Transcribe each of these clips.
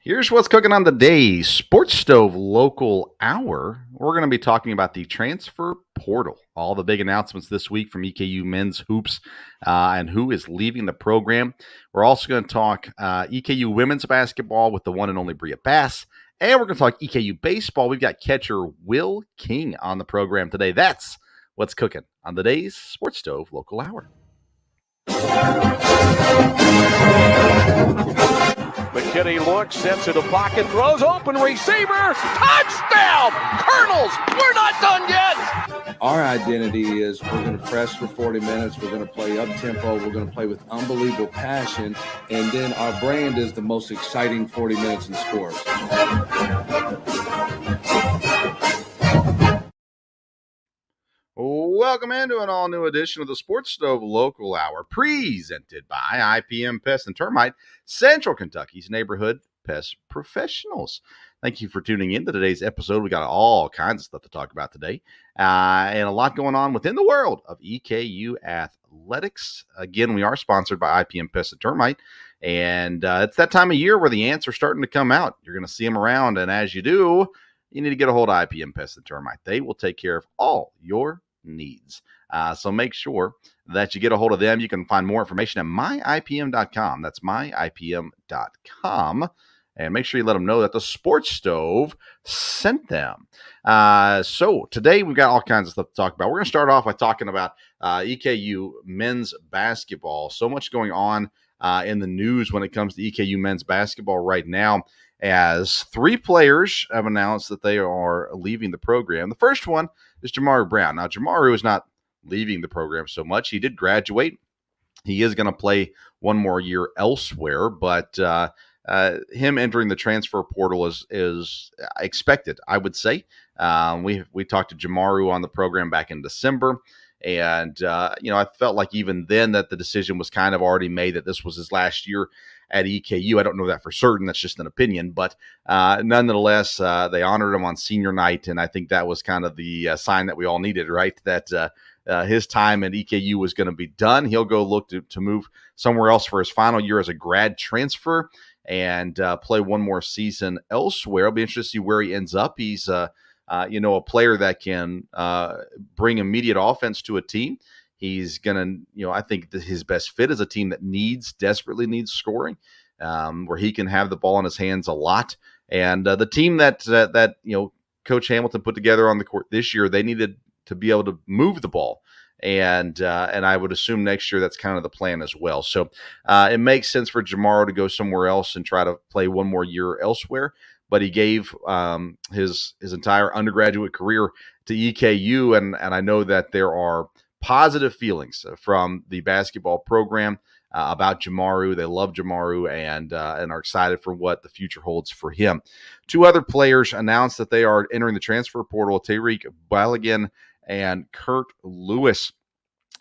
Here's what's cooking on the day Sports Stove Local Hour. We're going to be talking about the transfer portal, all the big announcements this week from EKU men's hoops and who is leaving the program. We're also going to talk EKU women's basketball with the one and only Bria Bass. And we're going to talk EKU baseball. We've got catcher Will King on the program today. That's what's cooking on the day's Sports Stove Local Hour. McKinney looks, sets it a pocket, throws, open receiver, touchdown! Colonels, we're not done yet! Our identity is we're going to press for 40 minutes, we're going to play up-tempo, we're going to play with unbelievable passion, and then our brand is the most exciting 40 minutes in sports. Welcome into an all-new edition of the Sports Stove Local Hour, presented by IPM Pest and Termite, Central Kentucky's neighborhood pest professionals. Thank you for tuning in to today's episode. We got all kinds of stuff to talk about today, and a lot going on within the world of EKU athletics. Again, we are sponsored by IPM Pest and Termite, and it's that time of year where the ants are starting to come out. You're going to see them around, and as you do, you need to get a hold of IPM Pest and Termite. They will take care of all your needs. So make sure that you get a hold of them. You can find more information at myipm.com. That's myipm.com. And make sure you let them know that the Sports Stove sent them. So today we've got all kinds of stuff to talk about. We're going to start off by talking about EKU men's basketball. So much going on in the news when it comes to EKU men's basketball right now, as three players have announced that they are leaving the program. The first one is Jamaru Brown. Now, Jamaru is not leaving the program so much. He did graduate. He is going to play one more year elsewhere, but him entering the transfer portal is expected, I would say. We talked to Jamaru on the program back in December, and I felt like even then that the decision was kind of already made that this was his last year at EKU. I don't know that for certain. That's just an opinion. But nonetheless, they honored him on senior night, and I think that was kind of the sign that we all needed, right? That his time at EKU was going to be done. He'll go look to move somewhere else for his final year as a grad transfer and play one more season elsewhere. I'll be interested to see where he ends up. He's a player that can bring immediate offense to a team. He's going to, I think that his best fit is a team that desperately needs scoring, where he can have the ball in his hands a lot. And the team that Coach Hamilton put together on the court this year, they needed to be able to move the ball. And I would assume next year that's kind of the plan as well. So it makes sense for Jamaru to go somewhere else and try to play one more year elsewhere. But he gave his entire undergraduate career to EKU, and I know that there are positive feelings from the basketball program about Jamaru. They love Jamaru and are excited for what the future holds for him. Two other players announced that they are entering the transfer portal: Tariq, Belligen, and Kurt Lewis.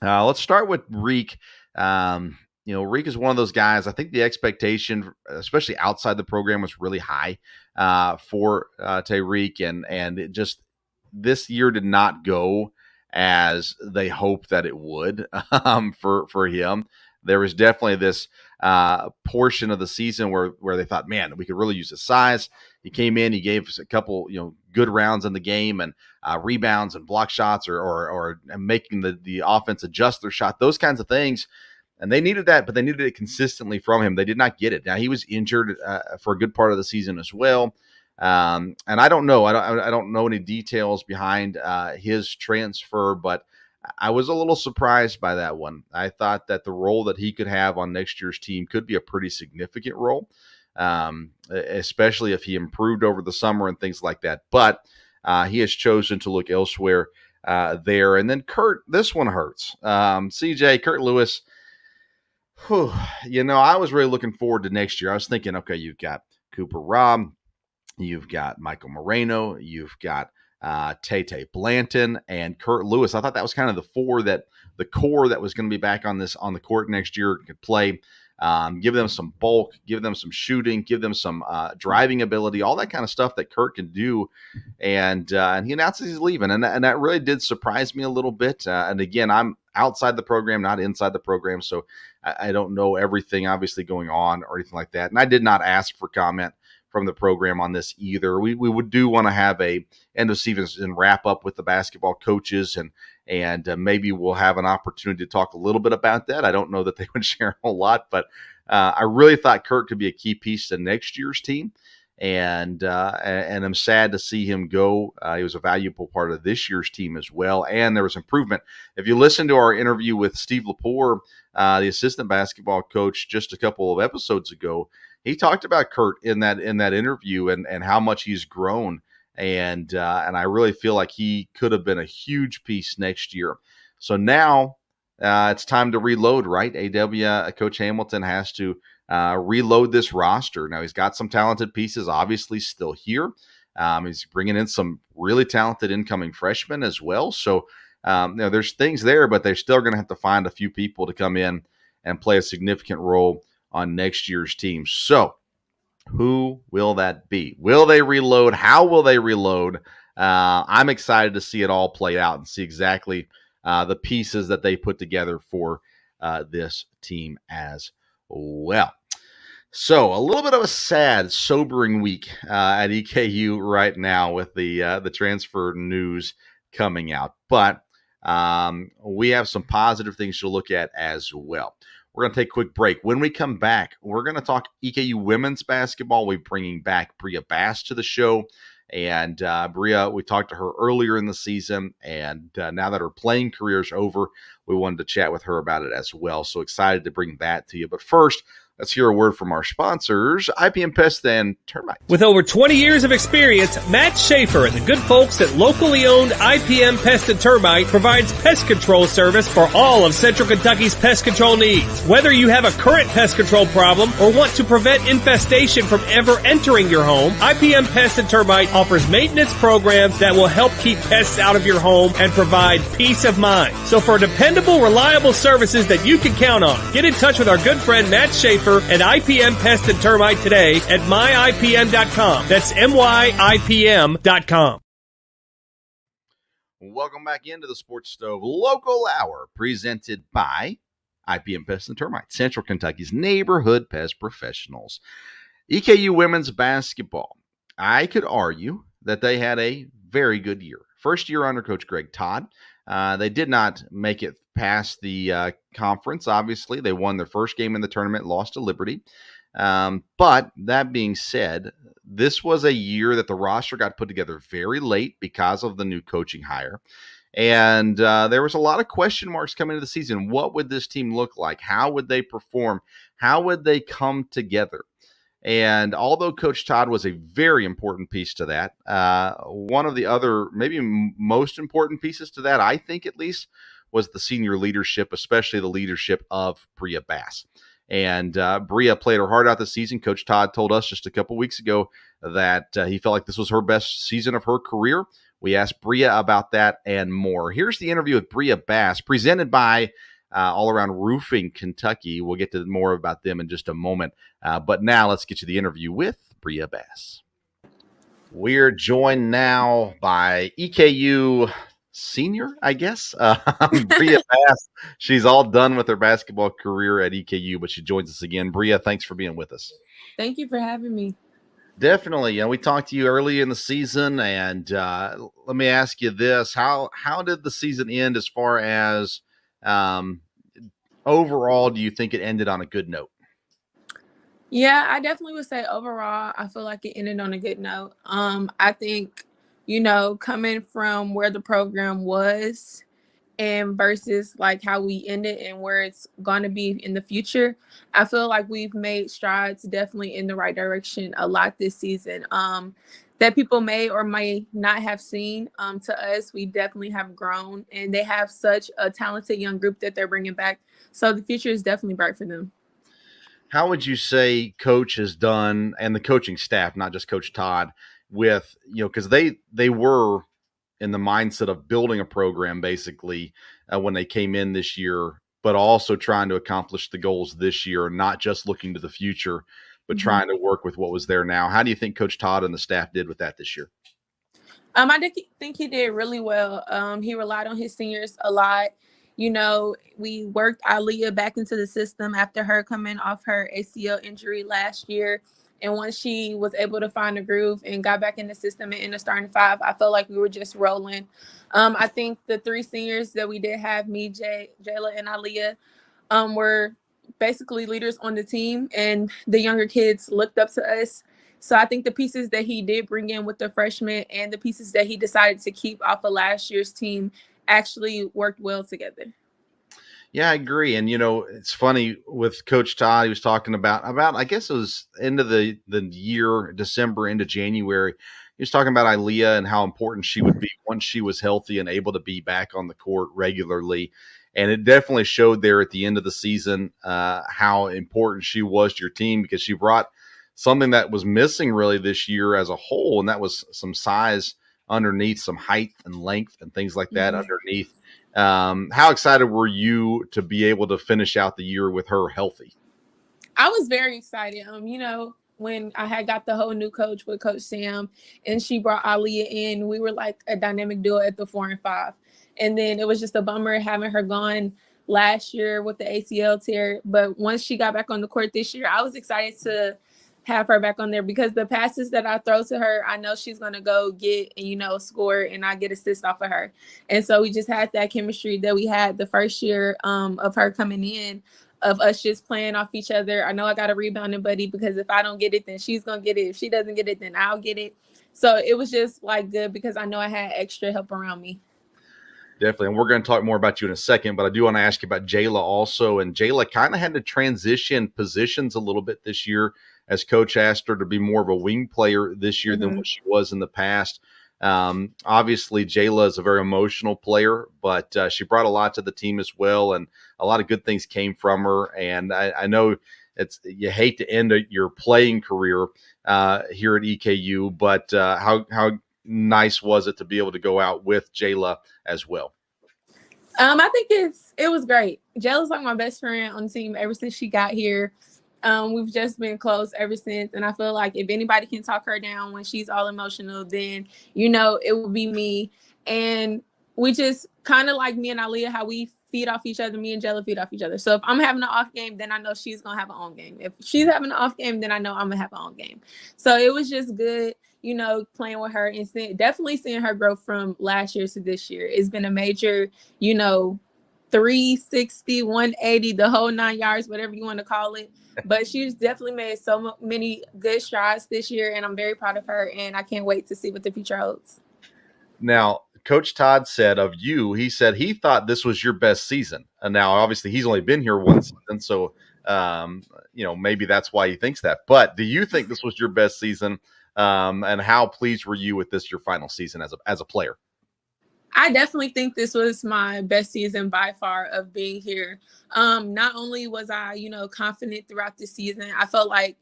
Let's start with Reek. Reek is one of those guys. I think the expectation, especially outside the program, was really high for Tariq, and it just this year did not go as they hoped that it would for him. There was definitely this portion of the season where they thought, man, we could really use his size. He came in, he gave us a couple, good rounds in the game and rebounds and block shots or making the offense adjust their shot, those kinds of things. And they needed that, but they needed it consistently from him. They did not get it. Now, he was injured for a good part of the season as well. And I don't know. I don't know any details behind his transfer, but I was a little surprised by that one. I thought that the role that he could have on next year's team could be a pretty significant role, especially if he improved over the summer and things like that. But he has chosen to look elsewhere there. And then Kurt, this one hurts. Kurt Lewis, I was really looking forward to next year. I was thinking, okay, you've got Cooper Robb, you've got Michael Moreno, you've got Tate Blanton, and Kurt Lewis. I thought that was kind of the core that was going to be back on the court next year, could play, give them some bulk, give them some shooting, give them some driving ability, all that kind of stuff that Kurt can do. And he announces he's leaving, and that really did surprise me a little bit. And again, I'm outside the program, not inside the program, so I don't know everything obviously going on or anything like that. And I did not ask for comment from the program on this either. We would do want to have a end of season wrap up with the basketball coaches, and maybe we'll have an opportunity to talk a little bit about that. I don't know that they would share a whole lot, but I really thought Kurt could be a key piece to next year's team. And I'm sad to see him go. He was a valuable part of this year's team as well, and there was improvement. If you listen to our interview with Steve Lepore, the assistant basketball coach, just a couple of episodes ago, he talked about Kurt in that interview and how much he's grown, and I really feel like he could have been a huge piece next year. So now it's time to reload, right? Coach Hamilton has to reload this roster. Now, he's got some talented pieces, obviously, still here. He's bringing in some really talented incoming freshmen as well. So, there's things there, but they're still going to have to find a few people to come in and play a significant role on next year's team. So, who will that be? Will they reload? How will they reload? I'm excited to see it all play out and see exactly the pieces that they put together for this team as well. So a little bit of a sad, sobering week at EKU right now with the transfer news coming out. But we have some positive things to look at as well. We're going to take a quick break. When we come back, we're going to talk EKU women's basketball. We're bringing back Bria Bass to the show. And Bria, we talked to her earlier in the season, and now that her playing career is over, we wanted to chat with her about it as well. So excited to bring that to you. But first, let's hear a word from our sponsors, IPM Pest and Termite. With over 20 years of experience, Matt Schaefer and the good folks at locally owned IPM Pest and Termite provides pest control service for all of Central Kentucky's pest control needs. Whether you have a current pest control problem or want to prevent infestation from ever entering your home, IPM Pest and Termite offers maintenance programs that will help keep pests out of your home and provide peace of mind. So for dependable, reliable services that you can count on, get in touch with our good friend Matt Schaefer at IPM Pest and Termite today at myipm.com. That's myipm.com. Welcome back into the Sports Stove Local Hour, presented by IPM Pest and Termite, Central Kentucky's neighborhood pest professionals. EKU women's basketball, I could argue that they had a very good year. First year under Coach Greg Todd. They did not make it past the conference. Obviously, they won their first game in the tournament, lost to Liberty. But that being said, this was a year that the roster got put together very late because of the new coaching hire. And there was a lot of question marks coming into the season. What would this team look like? How would they perform? How would they come together? And although Coach Todd was a very important piece to that, one of the other, maybe most important pieces to that, I think at least, was the senior leadership, especially the leadership of Bria Bass. And Bria played her heart out this season. Coach Todd told us just a couple weeks ago that he felt like this was her best season of her career. We asked Bria about that and more. Here's the interview with Bria Bass, presented by All Around Roofing Kentucky. We'll get to more about them in just a moment. But now let's get you the interview with Bria Bass. We're joined now by EKU senior, I guess, Bria Bass. She's all done with her basketball career at EKU, but she joins us again. Bria, thanks for being with us. Thank you for having me. Definitely. We talked to you early in the season, and let me ask you this. How did the season end as far as overall, do you think it ended on a good note? Yeah, I definitely would say overall, I feel like it ended on a good note. I think, coming from where the program was and versus like how we ended and where it's going to be in the future, I feel like we've made strides definitely in the right direction a lot this season. That people may or may not have seen. To us, we definitely have grown, and they have such a talented young group that they're bringing back. So the future is definitely bright for them. How would you say Coach has done, and the coaching staff, not just Coach Todd, with, because they were in the mindset of building a program basically when they came in this year, but also trying to accomplish the goals this year, not just looking to the future, but trying to work with what was there now. How do you think Coach Todd and the staff did with that this year? I think he did really well. He relied on his seniors a lot. We worked Aaliyah back into the system after her coming off her ACL injury last year. And once she was able to find a groove and got back in the system and in the starting five, I felt like we were just rolling. I think the three seniors that we did have, me, Jayla, and Aaliyah, were basically leaders on the team, and the younger kids looked up to us. So I think the pieces that he did bring in with the freshmen and the pieces that he decided to keep off of last year's team actually worked well together. Yeah, I agree. And, it's funny with Coach Todd, he was talking about, I guess it was end of the year, December into January. He was talking about Aaliyah and how important she would be once she was healthy and able to be back on the court regularly. And it definitely showed there at the end of the season how important she was to your team, because she brought something that was missing really this year as a whole, and that was some size underneath, some height and length and things like that underneath. How excited were you to be able to finish out the year with her healthy? I was very excited. When I had got the whole new coach with Coach Sam and she brought Aaliyah in, we were like a dynamic duo at the 4 and 5. And then it was just a bummer having her gone last year with the ACL tear. But once she got back on the court this year, I was excited to have her back on there, because the passes that I throw to her, I know she's going to go get and, score, and I get assists off of her. And so we just had that chemistry that we had the first year of her coming in, of us just playing off each other. I know I got a rebounding buddy, because if I don't get it, then she's going to get it. If she doesn't get it, then I'll get it. So it was just like good, because I know I had extra help around me. Definitely. And we're going to talk more about you in a second, but I do want to ask you about Jayla also. And Jayla kind of had to transition positions a little bit this year, as coach asked her to be more of a wing player this year than what she was in the past. Obviously, Jayla is a very emotional player, but she brought a lot to the team as well, and a lot of good things came from her. And I know you hate to end your playing career here at EKU, but how nice was it to be able to go out with Jayla as well? I think it was great. Jayla's like my best friend on the team ever since she got here. We've just been close ever since. And I feel like if anybody can talk her down when she's all emotional, then, it will be me. And we just kind of like me and Aaliyah, how we feed off each other. Me and Jayla feed off each other. So if I'm having an off game, then I know she's going to have an on game. If she's having an off game, then I know I'm going to have an on game. So it was just good, playing with her and definitely seeing her grow from last year to this year. It's been a major, 360, 180, the whole 9 yards, whatever you want to call it. But she's definitely made so many good strides this year, and I'm very proud of her, and I can't wait to see what the future holds. Now, Coach Todd said of you, he said he thought this was your best season. And now, obviously, he's only been here one season, so, maybe that's why he thinks that. But do you think this was your best season, and how pleased were you with this, your final season as a player? I definitely think this was my best season by far of being here. Not only was I, confident throughout the season, I felt like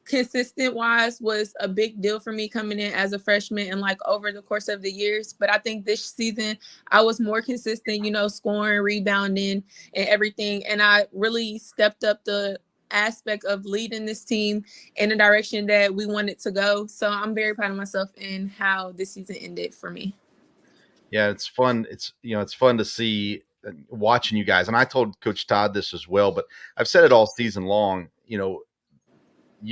consistent wise was a big deal for me coming in as a freshman and like over the course of the years. But I think this season I was more consistent, scoring, rebounding, and everything. And I really stepped up the aspect of leading this team in the direction that we wanted to go. So I'm very proud of myself and how this season ended for me. Yeah, it's fun. It's fun to see watching you guys. And I told Coach Todd this as well, but I've said it all season long. You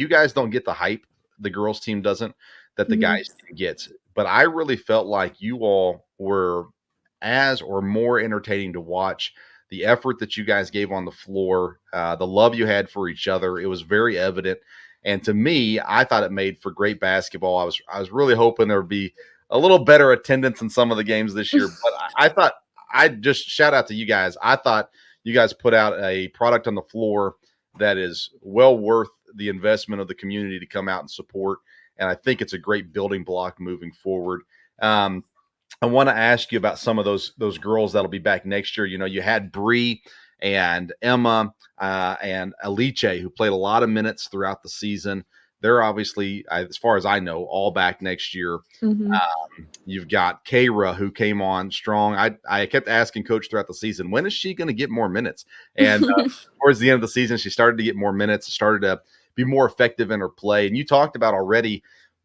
guys don't get the hype, the girls team doesn't, that the guys get. But I really felt like you all were as or more entertaining to watch. The effort that you guys gave on the floor, the love you had for each other, it was very evident. And to me, I thought it made for great basketball. I was really hoping there would be a little better attendance in some of the games this year. But I thought, I'd just shout out to you guys. I thought you guys put out a product on the floor that is well worth the investment of the community to come out and support. And I think it's a great building block moving forward. I want to ask you about some of those girls that'll be back next year. You had Bria and Emma and Alice, who played a lot of minutes throughout the season. They're obviously, as far as I know, all back next year. You've got Kara, who came on strong. I kept asking Coach throughout the season, when is she going to get more minutes? And towards the end of the season, she started to get more minutes, started to be more effective in her play. And you talked about already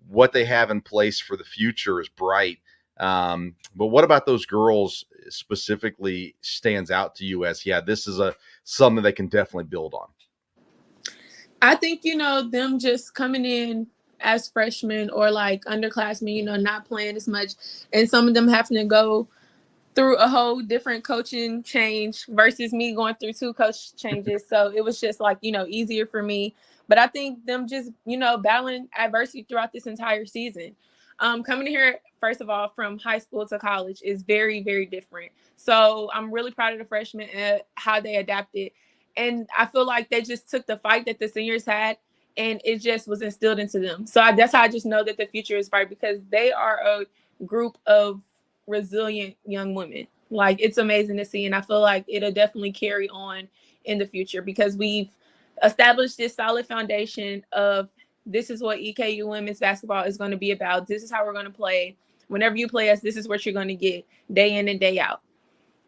what they have in place for the future is bright. But what about those girls specifically stands out to you as, this is something they can definitely build on? I think, them just coming in as freshmen or like underclassmen, not playing as much, and some of them having to go through a whole different coaching change versus me going through 2 coach changes. So it was just like, easier for me. But I think them just, battling adversity throughout this entire season. Coming here, first of all, from high school to college is very, very different. So I'm really proud of the freshmen and how they adapted. And I feel like they just took the fight that the seniors had and it just was instilled into them. So that's how I just know that the future is bright, because they are a group of resilient young women. Like, it's amazing to see, and I feel like it'll definitely carry on in the future because we've established this solid foundation of this is what EKU women's basketball is going to be about. This is how we're going to play. Whenever you play us, this is what you're going to get day in and day out.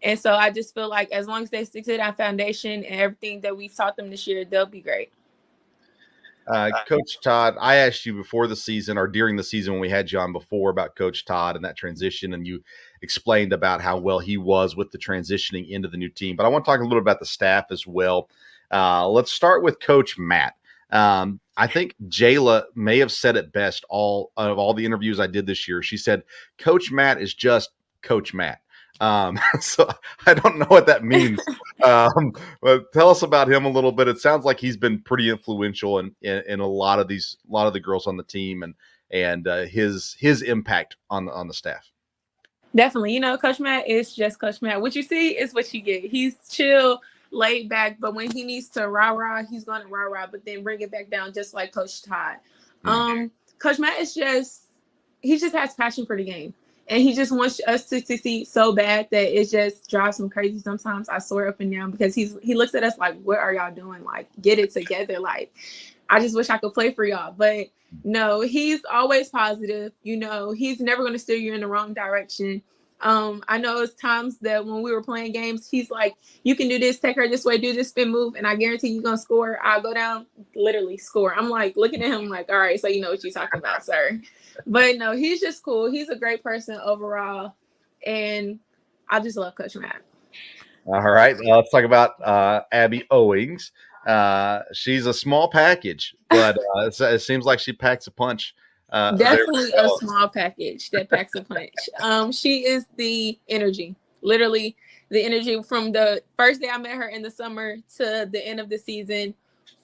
And so I just feel like as long as they stick to that foundation and everything that we've taught them this year, they'll be great. Coach Todd, I asked you before the season or during the season when we had you on before about Coach Todd and that transition, and you explained about how well he was with the transitioning into the new team. But I want to talk a little about the staff as well. Let's start with Coach Matt. I think Jayla may have said it best all the interviews I did this year. She said, Coach Matt is just Coach Matt. So I don't know what that means. But tell us about him a little bit. It sounds like he's been pretty influential in a lot of the girls on the team and his impact on the staff. Definitely. Coach Matt is just Coach Matt. What you see is what you get. He's chill, laid back, but when he needs to rah-rah, he's going to rah-rah, but then bring it back down just like Coach Todd. Coach Matt is he just has passion for the game. And he just wants us to succeed so bad that it just drives him crazy sometimes. I swear up and down, because he looks at us like, what are y'all doing? Like, get it together. Like, I just wish I could play for y'all. But no, he's always positive. He's never going to steer you in the wrong direction. I know it's times that when we were playing games, he's like, you can do this, take her this way, do this spin move, and I guarantee you're going to score. I'll go down, literally score. I'm like looking at him like, all right, so you know what you're talking about, sir. But no, he's just cool. He's a great person overall, and I just love Coach Matt. All right, let's talk about Abby Owings. She's a small package, but it seems like she packs a punch. Definitely a small package that packs a punch. She is the energy, literally the energy from the first day I met her in the summer to the end of the season.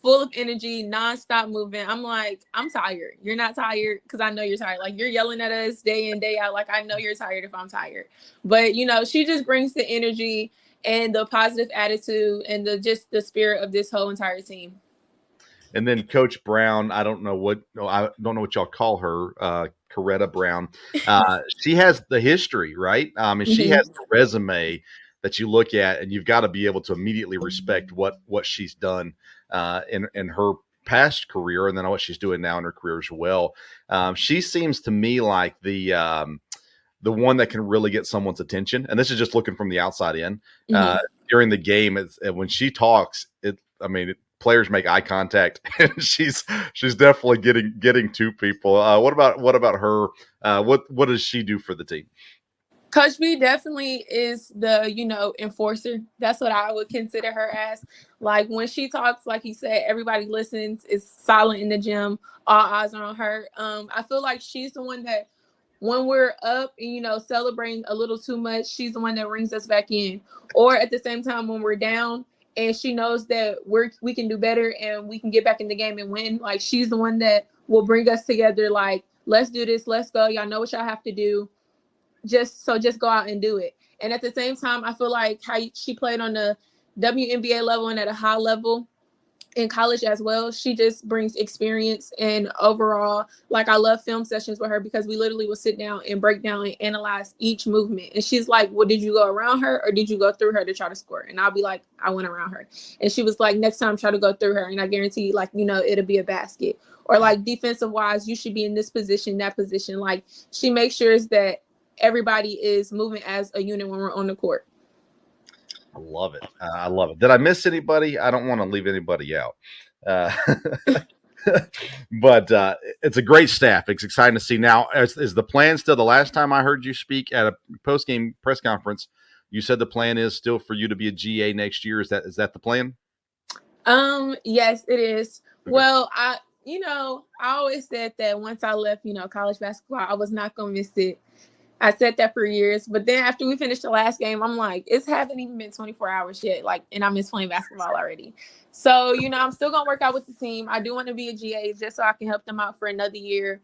Full of energy, nonstop moving. I'm like, I'm tired. You're not tired, because I know you're tired. Like, you're yelling at us day in, day out. Like, I know you're tired if I'm tired. But, she just brings the energy and the positive attitude and the spirit of this whole entire team. And then Coach Brown, I don't know what y'all call her, Coretta Brown. She has the history, right? She has the resume that you look at, and you've got to be able to immediately respect what she's done in her past career, and then what she's doing now in her career as well. She seems to me like the one that can really get someone's attention, and this is just looking from the outside in. During the game, when she talks, players make eye contact, and she's definitely getting to people. What about her? What does she do for the team? Coach B definitely is the, enforcer. That's what I would consider her as. Like, when she talks, like he said, everybody listens. It's silent in the gym. All eyes are on her. I feel like she's the one that, when we're up and, celebrating a little too much, she's the one that brings us back in. Or at the same time, when we're down and she knows that we can do better and we can get back in the game and win, like, she's the one that will bring us together. Like, let's do this. Let's go. Y'all know what y'all have to do. Just go out and do it. And at the same time, I feel like how she played on the WNBA level and at a high level in college as well, she just brings experience. And overall, like, I love film sessions with her because we literally will sit down and break down and analyze each movement. And she's like, well, did you go around her or did you go through her to try to score? And I'll be like, I went around her. And she was like, next time try to go through her, and I guarantee, like, it'll be a basket. Or like, defensive wise, you should be in this position, that position. Like, she makes sure that everybody is moving as a unit when we're on the court. I love it. I love it. Did I miss anybody? I don't want to leave anybody out. But it's a great staff. It's exciting to see. Now, is the plan still, the last time I heard you speak at a post-game press conference, you said the plan is still for you to be a GA next year. Is that the plan? Yes, it is. Well, I always said that once I left, college basketball, I was not going to miss it. I said that for years, but then after we finished the last game, I'm like, it hasn't even been 24 hours yet. And I miss playing basketball already. So, I'm still going to work out with the team. I do want to be a GA just so I can help them out for another year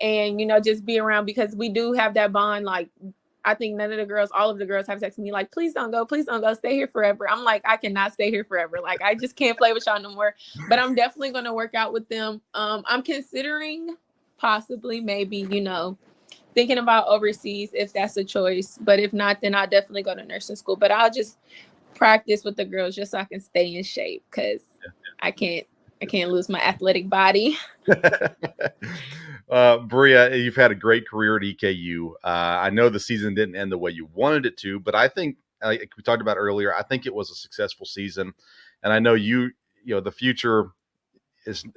and, just be around because we do have that bond. Like, I think all of the girls have texted me like, please don't go, stay here forever. I'm like, I cannot stay here forever. Like, I just can't play with y'all no more, but I'm definitely going to work out with them. I'm considering possibly maybe, thinking about overseas if that's a choice, but if not, then I'll definitely go to nursing school, but I'll just practice with the girls just so I can stay in shape because I can't lose my athletic body. Bria, you've had a great career at EKU. I know the season didn't end the way you wanted it to, but I think, like we talked about earlier, I think it was a successful season. And I know the future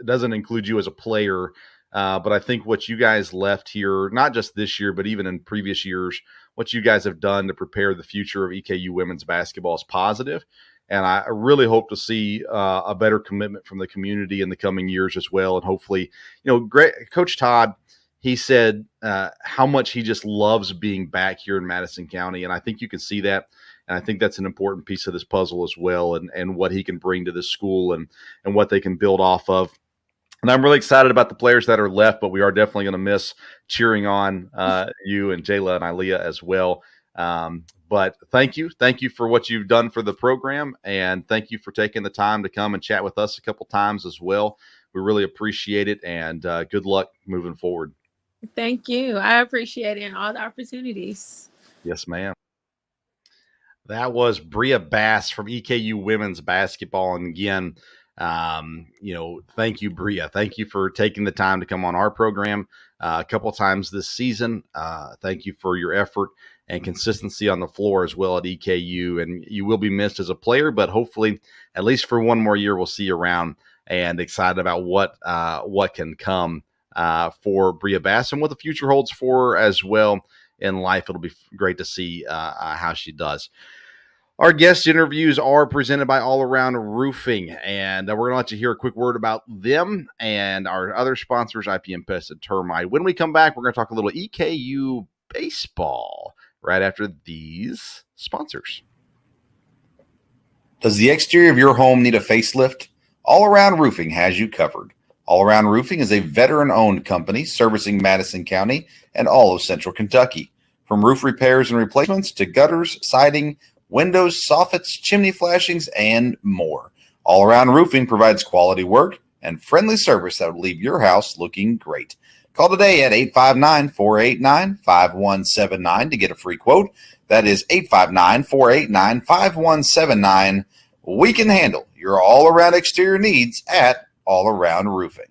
doesn't include you as a player, but I think what you guys left here, not just this year, but even in previous years, what you guys have done to prepare the future of EKU women's basketball is positive. And I really hope to see a better commitment from the community in the coming years as well. And hopefully, Coach Todd, he said how much he just loves being back here in Madison County. And I think you can see that. And I think that's an important piece of this puzzle as well, and what he can bring to this school and what they can build off of. And I'm really excited about the players that are left, but we are definitely going to miss cheering on you and Jayla and Ilea as well. But thank you for what you've done for the program, and thank you for taking the time to come and chat with us a couple times as well. We really appreciate it, and good luck moving forward. Thank you. I appreciate it and all the opportunities. Yes, ma'am. That was Bria Bass from EKU Women's Basketball. And again, thank you, Bria. Thank you for taking the time to come on our program a couple times this season. Thank you for your effort and consistency on the floor as well at EKU. And you will be missed as a player, but hopefully at least for one more year, we'll see you around, and excited about what can come for Bria Bass and what the future holds for her as well in life. It'll be great to see how she does. Our guest interviews are presented by All Around Roofing, and we're going to let you hear a quick word about them and our other sponsors, IPM Pest and Termite. When we come back, we're going to talk a little EKU baseball right after these sponsors. Does the exterior of your home need a facelift? All Around Roofing has you covered. All Around Roofing is a veteran-owned company servicing Madison County and all of Central Kentucky. From roof repairs and replacements to gutters, siding, windows, soffits, chimney flashings, and more. All Around Roofing provides quality work and friendly service that will leave your house looking great. Call today at 859-489-5179 to get a free quote. That is 859-489-5179. We can handle your all-around exterior needs at All Around Roofing.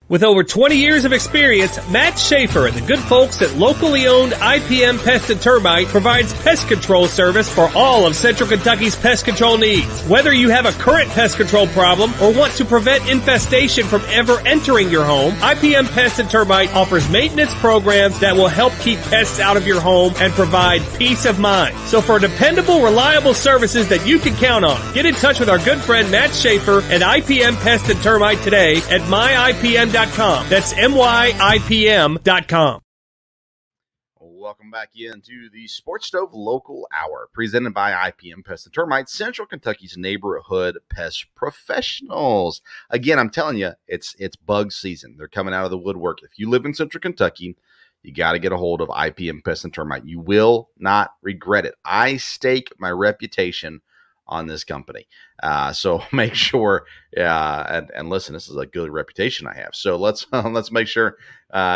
With over 20 years of experience, Matt Schaefer and the good folks at locally owned IPM Pest and Termite provides pest control service for all of Central Kentucky's pest control needs. Whether you have a current pest control problem or want to prevent infestation from ever entering your home, IPM Pest and Termite offers maintenance programs that will help keep pests out of your home and provide peace of mind. So for dependable, reliable services that you can count on, get in touch with our good friend Matt Schaefer and IPM Pest and Termite today at myipm.com. That's myipm.com. Welcome back into the Sports Stove Local Hour, presented by IPM Pest and Termite, Central Kentucky's neighborhood pest professionals. Again, I'm telling you, it's bug season. They're coming out of the woodwork. If you live in Central Kentucky, you got to get a hold of IPM Pest and Termite. You will not regret it. I stake my reputation on this company. So make sure, and listen, this is a good reputation I have. So let's make sure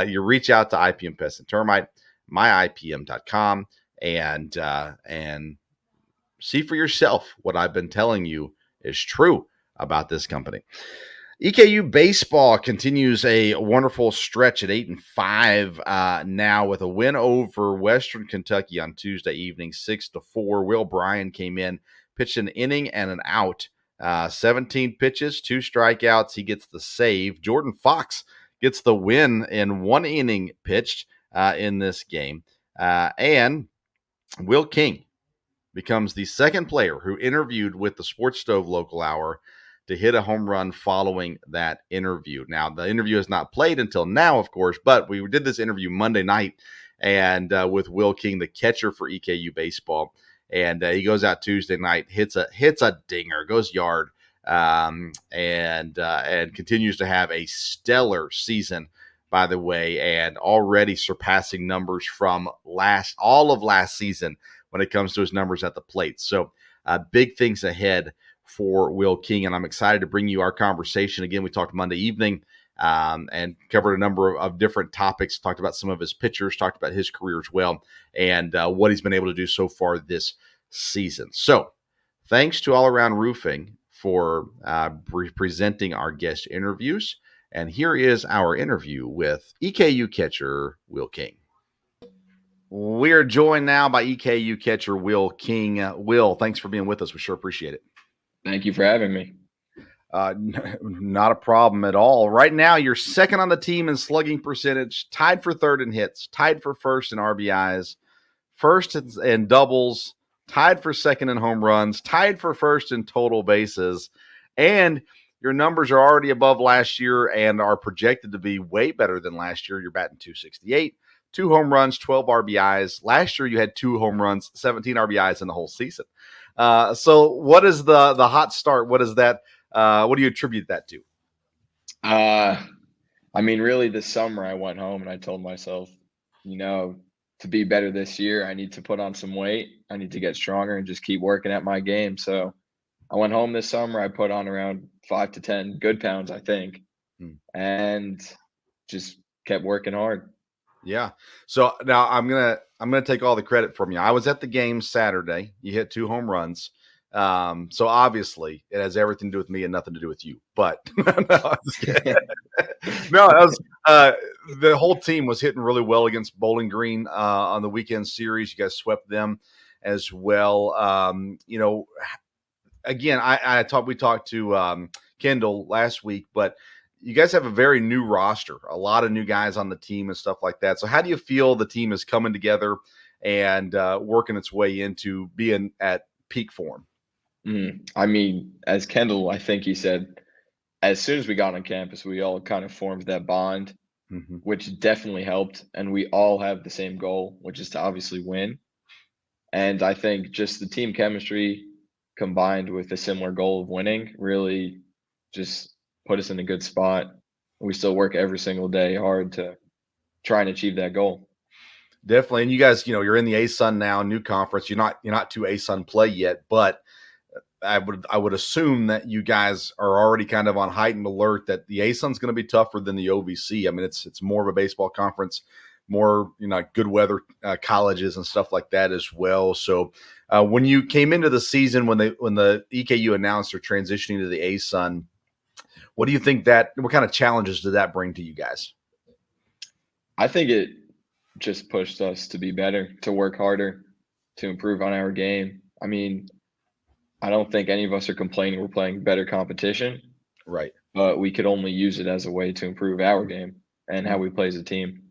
you reach out to IPM Pest and Termite, myipm.com, and see for yourself what I've been telling you is true about this company. EKU baseball continues a wonderful stretch at 8-5 now with a win over Western Kentucky on Tuesday evening, 6-4. Will Bryan came in, pitched an inning and an out, 17 pitches, 2 strikeouts. He gets the save. Jordan Fox gets the win in 1 inning pitched in this game. And Will King becomes the second player who interviewed with the Sports Stove Local Hour to hit a home run following that interview. Now, the interview is not played until now, of course, but we did this interview Monday night and with Will King, the catcher for EKU baseball. And he goes out Tuesday night, hits a dinger, goes yard, and continues to have a stellar season, by the way, and already surpassing numbers from all of last season when it comes to his numbers at the plate. So big things ahead for Will King, and I'm excited to bring you our conversation. Again, we talked Monday evening and covered a number of different topics, talked about some of his pitchers, talked about his career as well, and what he's been able to do so far this season. So thanks to All Around Roofing for presenting our guest interviews. And here is our interview with EKU catcher Will King. We are joined now by EKU catcher Will King. Will, thanks for being with us. We sure appreciate it. Thank you for having me. Not a problem at all. Right now, you're second on the team in slugging percentage, tied for third in hits, tied for first in RBIs, first in doubles, tied for second in home runs, tied for first in total bases, and your numbers are already above last year and are projected to be way better than last year. You're batting .268, 2 home runs, 12 RBIs. Last year you had 2 home runs, 17 RBIs in the whole season. So what is the hot start? What is that? What do you attribute that to? I mean, really this summer I went home and I told myself, to be better this year, I need to put on some weight. I need to get stronger and just keep working at my game. So I went home this summer. I put on around 5 to 10 good pounds, I think, and just kept working hard. Yeah. So now I'm gonna take all the credit from you. I was at the game Saturday. You hit 2 home runs. So obviously it has everything to do with me and nothing to do with you. But the whole team was hitting really well against Bowling Green on the weekend series. You guys swept them as well. Again, we talked to Kendall last week, but you guys have a very new roster, a lot of new guys on the team and stuff like that. So how do you feel the team is coming together and working its way into being at peak form? I mean, as Kendall, I think he said, as soon as we got on campus, we all kind of formed that bond, which definitely helped. And we all have the same goal, which is to obviously win. And I think just the team chemistry combined with a similar goal of winning really just put us in a good spot. We still work every single day hard to try and achieve that goal. Definitely. And you guys, you're in the ASUN now, new conference. You're not to ASUN play yet, but I would assume that you guys are already kind of on heightened alert that the ASUN's going to be tougher than the OVC. I mean, it's more of a baseball conference, more good weather colleges and stuff like that as well. So when you came into the season, when the EKU announced they're transitioning to the ASUN, what do you think what kind of challenges did that bring to you guys? I think it just pushed us to be better, to work harder, to improve on our game. I mean, I don't think any of us are complaining we're playing better competition. Right. But we could only use it as a way to improve our game and how we play as a team.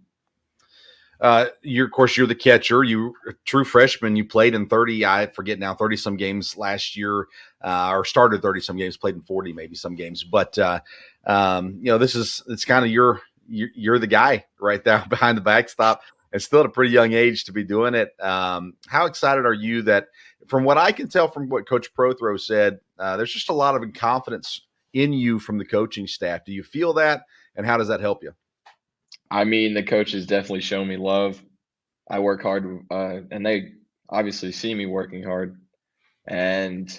Of course, you're the catcher. You're a true freshman. You played in 30 some games last year, or started 30 some games, played in 40 maybe some games. But it's kind of you're the guy right there behind the backstop, and still at a pretty young age to be doing it. How excited are you that, from what I can tell from what Coach Prothro said, there's just a lot of confidence in you from the coaching staff. Do you feel that, and how does that help you? I mean, the coaches definitely show me love. I work hard, and they obviously see me working hard. And,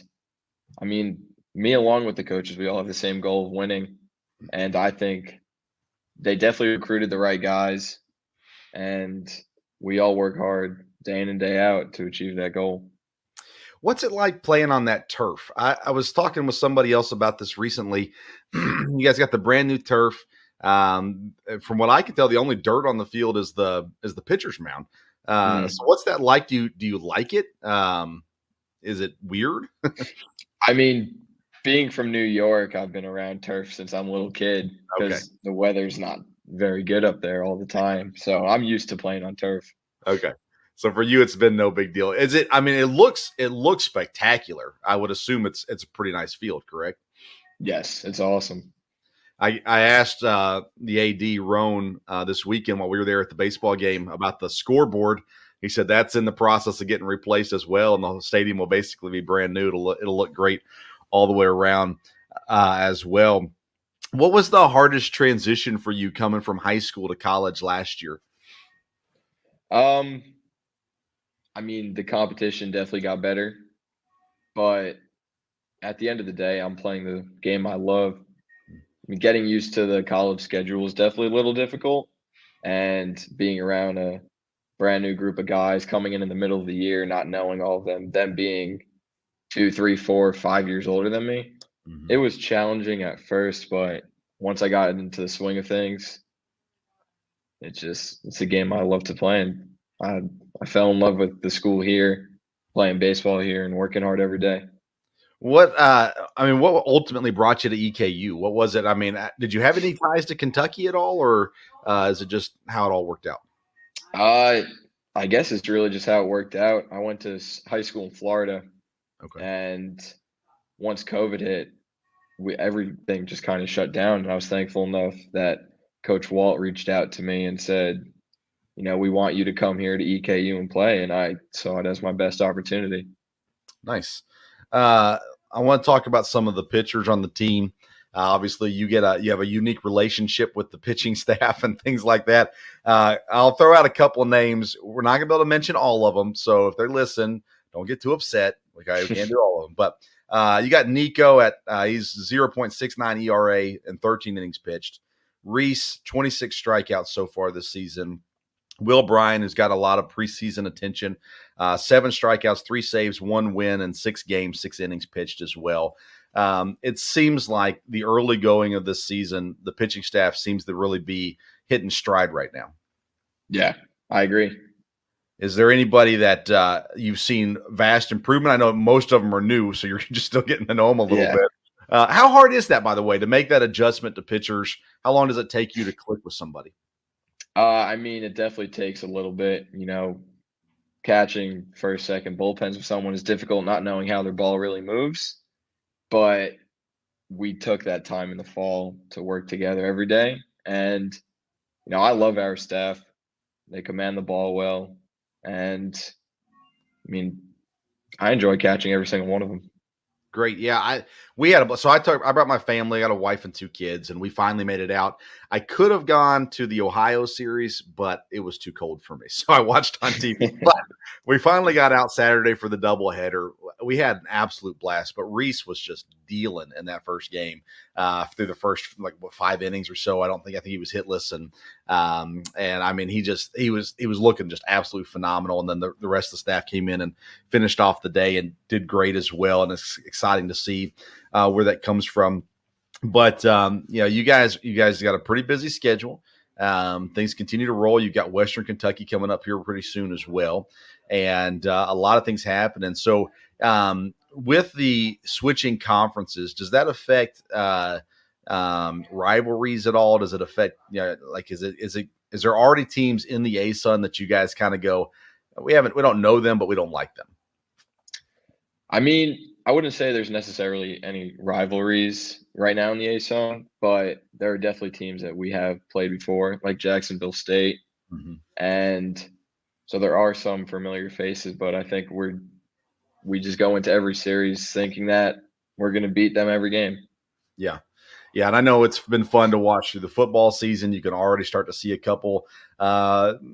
I mean, me along with the coaches, we all have the same goal of winning. And I think they definitely recruited the right guys. And we all work hard day in and day out to achieve that goal. What's it like playing on that turf? I was talking with somebody else about this recently. You guys got the brand new turf. From what I can tell, the only dirt on the field is the pitcher's mound. So what's that like? Do you like it? Is it weird? I mean, being from New York, I've been around turf since I'm a little kid because the weather's not very good up there all the time. So I'm used to playing on turf. Okay. So for you, it's been no big deal. Is it? I mean, it looks spectacular. I would assume it's a pretty nice field, correct? Yes, it's awesome. I asked the AD Roan this weekend while we were there at the baseball game about the scoreboard. He said that's in the process of getting replaced as well, and the stadium will basically be brand new. It'll look great all the way around as well. What was the hardest transition for you coming from high school to college last year? I mean, the competition definitely got better, but at the end of the day, I'm playing the game I love. I mean, getting used to the college schedule is definitely a little difficult, and being around a brand new group of guys coming in the middle of the year, not knowing all of them being 2, 3, 4, 5 years older than me, it was challenging at first, but once I got into the swing of things, it's a game I love to play, and I fell in love with the school here, playing baseball here, and working hard every day. What what ultimately brought you to EKU? What was it? I mean, did you have any ties to Kentucky at all, or is it just how it all worked out? I guess it's really just how it worked out. I went to high school in Florida, Okay. and once COVID hit, everything just kind of shut down. And I was thankful enough that Coach Walt reached out to me and said, we want you to come here to EKU and play. And I saw it as my best opportunity. Nice. I want to talk about some of the pitchers on the team. Obviously, you have a unique relationship with the pitching staff and things like that. I'll throw out a couple of names. We're not going to be able to mention all of them, so if they listen, don't get too upset. We can't do all of them. But you got Nico at he's 0.69 ERA and 13 innings pitched. Reese, 26 strikeouts so far this season. Will Bryan, who's got a lot of preseason attention, 7 strikeouts, 3 saves, 1 win, and 6 games, 6 innings pitched as well. It seems like the early going of this season, the pitching staff seems to really be hitting stride right now. Yeah, I agree. Is there anybody that you've seen vast improvement? I know most of them are new, so you're just still getting to know them a little bit. How hard is that, by the way, to make that adjustment to pitchers? How long does it take you to click with somebody? I mean, it definitely takes a little bit. Catching first, second bullpens with someone is difficult, not knowing how their ball really moves. But we took that time in the fall to work together every day. And, I love our staff. They command the ball well. And, I mean, I enjoy catching every single one of them. Great. Yeah. I brought my family, I got a wife and 2 kids, and we finally made it out. I could have gone to the Ohio series, but it was too cold for me. So I watched on TV, but we finally got out Saturday for the doubleheader. We had an absolute blast, but Reese was just dealing in that first game through the first 5 innings or so. I think he was hitless. And I mean, he was looking just absolutely phenomenal. And then the rest of the staff came in and finished off the day and did great as well. And it's exciting to see where that comes from. But you guys got a pretty busy schedule. Things continue to roll. You've got Western Kentucky coming up here pretty soon as well, and a lot of things happen. And so, with the switching conferences, does that affect rivalries at all? Does it affect is there already teams in the ASUN that you guys kind of go, we don't know them, but we don't like them? I mean, I wouldn't say there's necessarily any rivalries right now in the ASUN, but there are definitely teams that we have played before, like Jacksonville State. Mm-hmm. And so there are some familiar faces, but I think we just go into every series thinking that we're going to beat them every game. Yeah. Yeah, and I know it's been fun to watch through the football season. You can already start to see a couple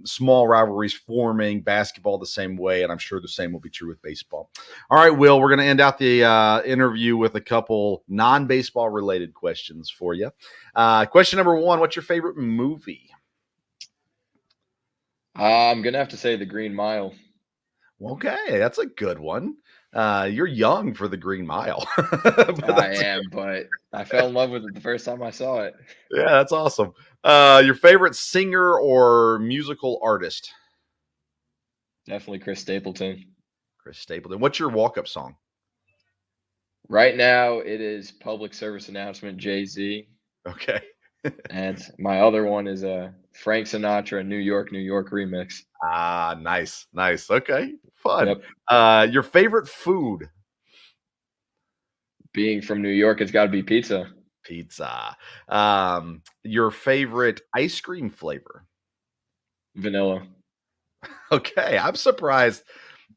small rivalries forming, basketball the same way, and I'm sure the same will be true with baseball. All right, Will, we're going to end out the interview with a couple non-baseball related questions for you. Question number 1, what's your favorite movie? I'm going to have to say The Green Mile. Okay, that's a good one. You're young for The Green Mile. I am, but I fell in love with it the first time I saw it. Yeah, that's awesome. Your favorite singer or musical artist? Definitely Chris Stapleton. Chris Stapleton. What's your walk-up song? Right now, it is Public Service Announcement, Jay-Z. Okay. And my other one is Frank Sinatra, New York remix. Ah, nice. Okay, fun. Yep. Your favorite food? Being from New York, it's got to be pizza. Pizza. Your favorite ice cream flavor? Vanilla. Okay, I'm surprised.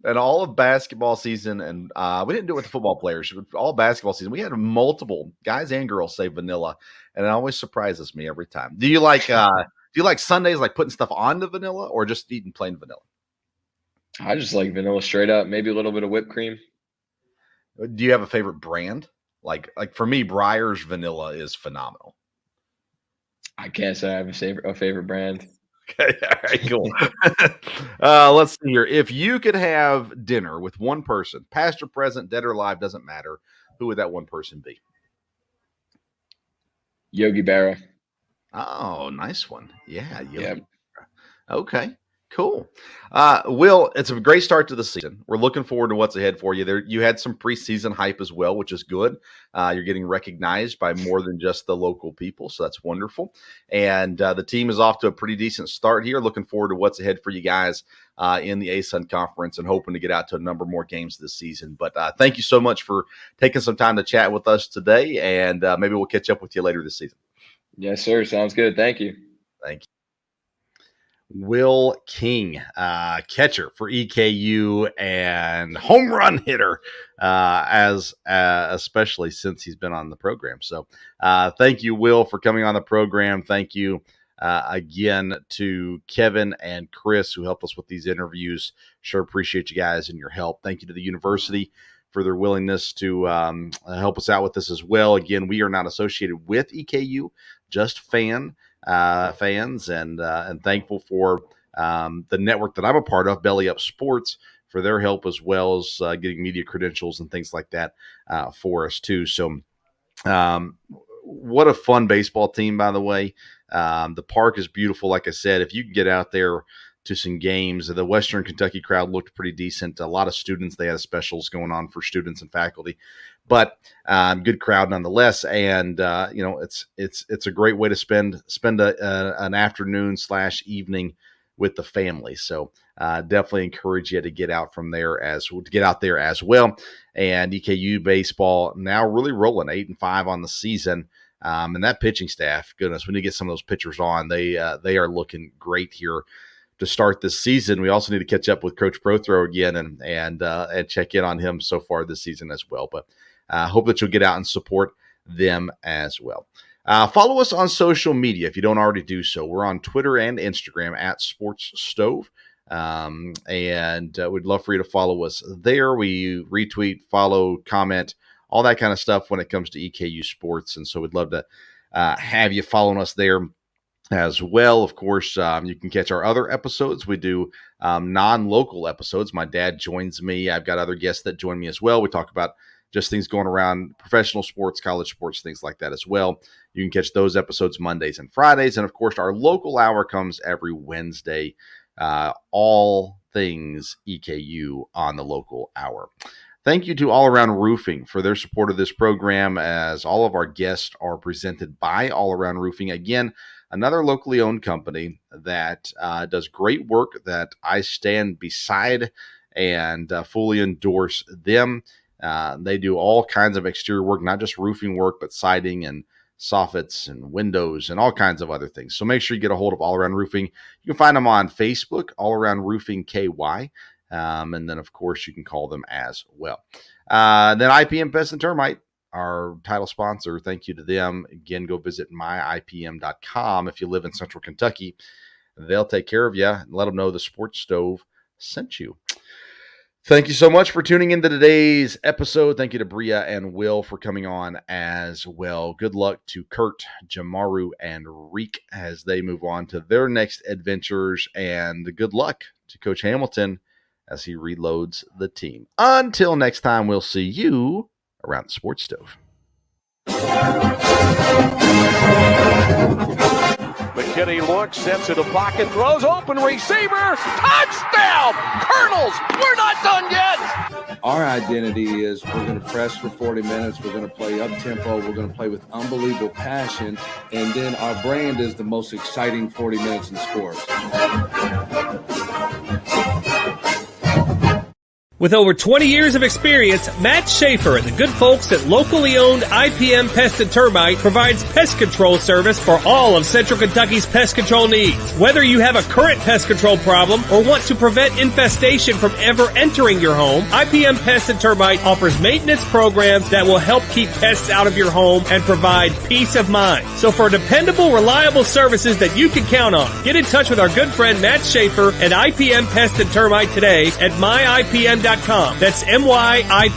And all of basketball season, and we didn't do it with the football players, but all basketball season, we had multiple guys and girls say vanilla, and it always surprises me every time. Do you like Sundays, like putting stuff on the vanilla, or just eating plain vanilla? I just like vanilla straight up. Maybe a little bit of whipped cream. Do you have a favorite brand? Like for me, Breyer's vanilla is phenomenal. I can't say I have a favorite brand. Okay, all right, cool. Let's see here. If you could have dinner with one person, past or present, dead or alive, doesn't matter, who would that one person be? Yogi Berra. Oh, nice one. Yeah, Yogi. Yep. Okay, cool. Will, it's a great start to the season. We're looking forward to what's ahead for you. There, you had some preseason hype as well, which is good. You're getting recognized by more than just the local people, so that's wonderful. And the team is off to a pretty decent start here. Looking forward to what's ahead for you guys in the ASUN Conference, and hoping to get out to a number more games this season. But thank you so much for taking some time to chat with us today, and maybe we'll catch up with you later this season. Yes, sir. Sounds good. Thank you. Thank you. Will King, catcher for EKU and home run hitter, especially since he's been on the program. So thank you, Will, for coming on the program. Thank you again to Kevin and Chris, who helped us with these interviews. Sure appreciate you guys and your help. Thank you to the university for their willingness to help us out with this as well. Again, we are not associated with EKU, just fans, and thankful for the network that I'm a part of, Belly Up Sports, for their help, as well as getting media credentials and things like that for us too. So what a fun baseball team, by the way. The park is beautiful. Like I said, if you can get out there to some games, the Western Kentucky crowd looked pretty decent. A lot of students, they had specials going on for students and faculty, but good crowd nonetheless. And it's a great way to spend an afternoon / evening with the family. So definitely encourage you to get out there as well. And EKU baseball now really rolling 8-5 on the season. And that pitching staff, goodness, we need to get some of those pitchers on. They are looking great here to start this season. We also need to catch up with Coach Prothrow again and check in on him so far this season as well. But hope that you'll get out and support them as well. Follow us on social media if you don't already do so. We're on Twitter and Instagram at Sports Stove. And we'd love for you to follow us there. We retweet, follow, comment, all that kind of stuff when it comes to EKU sports. And so we'd love to have you following us there as well. Of course, you can catch our other episodes. We do non-local episodes. My dad joins me. I've got other guests that join me as well. We talk about just things going around professional sports, college sports, things like that as well. You can catch those episodes Mondays and Fridays. And of course, our local hour comes every Wednesday. All things EKU on the local hour. Thank you to All Around Roofing for their support of this program, as all of our guests are presented by All Around Roofing. Again, another locally owned company that does great work that I stand beside and fully endorse them. They do all kinds of exterior work, not just roofing work, but siding and soffits and windows and all kinds of other things. So make sure you get a hold of All Around Roofing. You can find them on Facebook, All Around Roofing KY. And then, of course, you can call them as well. Then IPM Pest and Termite, our title sponsor. Thank you to them. Again, go visit myipm.com. If you live in Central Kentucky, they'll take care of you and let them know the Sports Stove sent you. Thank you so much for tuning into today's episode. Thank you to Bria and Will for coming on as well. Good luck to Kurt, Jamaru, and Reek as they move on to their next adventures. And good luck to Coach Hamilton as he reloads the team. Until next time, we'll see you around the Sports Stove. McKinney looks, sets it a pocket, throws, open receiver, touchdown! Colonels, we're not done yet! Our identity is we're going to press for 40 minutes. We're going to play up-tempo. We're going to play with unbelievable passion. And then our brand is the most exciting 40 minutes in sports. With over 20 years of experience, Matt Schaefer and the good folks at locally owned IPM Pest and Termite provides pest control service for all of Central Kentucky's pest control needs. Whether you have a current pest control problem or want to prevent infestation from ever entering your home, IPM Pest and Termite offers maintenance programs that will help keep pests out of your home and provide peace of mind. So for dependable, reliable services that you can count on, get in touch with our good friend Matt Schaefer at IPM Pest and Termite today at myipm.com. That's MYIPM.com.